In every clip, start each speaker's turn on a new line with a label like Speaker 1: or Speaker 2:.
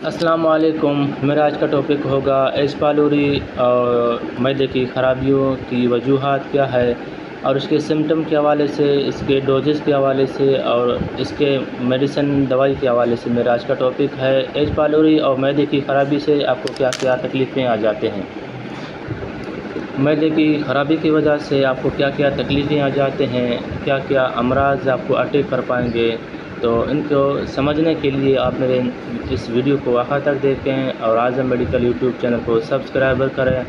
Speaker 1: السلام علیکم۔ میرا آج کا ٹاپک ہوگا ایچ پائلوری اور معدے کی خرابیوں کی وجوہات کیا ہے، اور اس کے سمٹم کے حوالے سے، اس کے ڈوزز کے حوالے سے، اور اس کے میڈیسن دوائی کے حوالے سے میرا آج کا ٹاپک ہے ایچ پائلوری اور معدے کی خرابی سے آپ کو کیا کیا تکلیفیں آ جاتے ہیں۔ معدے کی خرابی کی وجہ سے آپ کو کیا کیا تکلیفیں آ جاتے ہیں، کیا کیا امراض آپ کو اٹیک کر پائیں گے، تو ان کو سمجھنے کے لیے آپ میرے اس ویڈیو کو آخر تک دیکھیں اور اعظم میڈیکل یوٹیوب چینل کو سبسکرائبر کریں،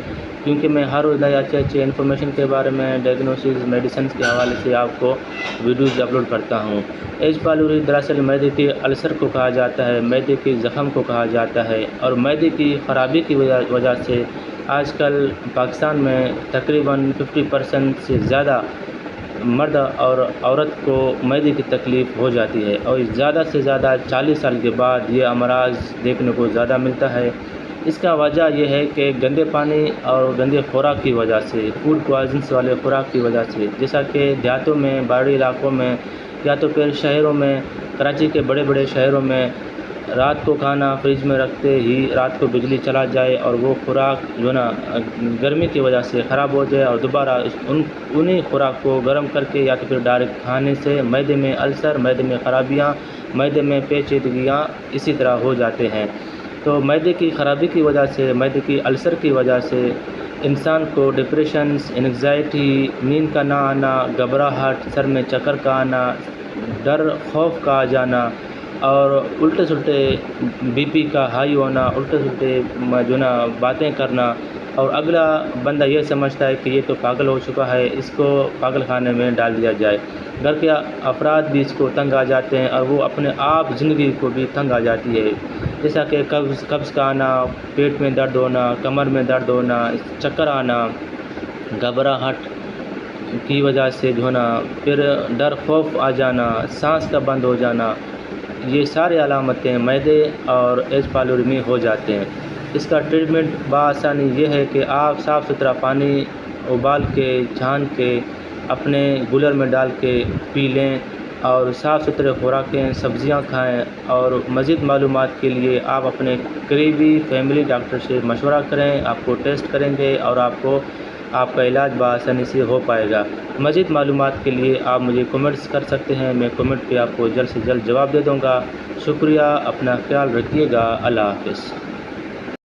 Speaker 1: کیونکہ میں ہر روز نئے اچھے انفارمیشن کے بارے میں، ڈائگنوسز، میڈیسنز کے حوالے سے آپ کو ویڈیوز اپلوڈ کرتا ہوں۔ ایچ پائلوری دراصل معدے کے السر کو کہا جاتا ہے، معدے کے زخم کو کہا جاتا ہے، اور معدے کی خرابی کی وجہ سے آج کل پاکستان میں تقریباً 50% سے زیادہ مرد اور عورت کو معدے کی تکلیف ہو جاتی ہے، اور زیادہ سے زیادہ 40 سال کے بعد یہ امراض دیکھنے کو زیادہ ملتا ہے۔ اس کا وجہ یہ ہے کہ گندے پانی اور گندے خوراک کی وجہ سے، فوڈ پوائزنس والے خوراک کی وجہ سے، جیسا کہ دیہاتوں میں، پہاڑی علاقوں میں، یا تو پھر شہروں میں، کراچی کے بڑے بڑے شہروں میں رات کو کھانا فریج میں رکھتے ہی رات کو بجلی چلا جائے اور وہ خوراک جو ہے نا گرمی کی وجہ سے خراب ہو جائے، اور دوبارہ انہی خوراک کو گرم کر کے یا تو پھر ڈائریکٹ کھانے سے معدے میں السر، معدے میں خرابیاں، معدے میں پیچیدگیاں اسی طرح ہو جاتے ہیں۔ تو معدے کی خرابی کی وجہ سے، معدے کی السر کی وجہ سے انسان کو ڈپریشنز، انگزائٹی، نیند کا نہ آنا، گھبراہٹ، سر میں چکر کا آنا، ڈر خوف کا آ جانا، اور الٹے سلٹے بی پی کا ہائی ہونا، الٹے سلٹے جو نا باتیں کرنا، اور اگلا بندہ یہ سمجھتا ہے کہ یہ تو پاگل ہو چکا ہے، اس کو پاگل خانے میں ڈال دیا جائے۔ گھر کے افراد بھی اس کو تنگ آ جاتے ہیں، اور وہ اپنے آپ زندگی کو بھی تنگ آ جاتی ہے، جیسا کہ قبض کا آنا، پیٹ میں درد ہونا، کمر میں درد ہونا، چکر آنا، گھبراہٹ کی وجہ سے جو ہے نا پھر ڈر خوف آ جانا، سانس کا بند ہو جانا، یہ سارے علامتیں معدے اور ایچ پائلوری میں ہو جاتے ہیں۔ اس کا ٹریٹمنٹ بآسانی یہ ہے کہ آپ صاف ستھرا پانی ابال کے، چھان کے، اپنے گولر میں ڈال کے پی لیں، اور صاف ستھرے خوراکیں، سبزیاں کھائیں، اور مزید معلومات کے لیے آپ اپنے قریبی فیملی ڈاکٹر سے مشورہ کریں، آپ کو ٹیسٹ کریں گے اور آپ کا علاج بآسانی سے ہو پائے گا۔ مزید معلومات کے لیے آپ مجھے کمنٹس کر سکتے ہیں، میں کمنٹ پہ آپ کو جلد سے جلد جواب دے دوں گا۔ شکریہ، اپنا خیال رکھیے گا، اللہ حافظ۔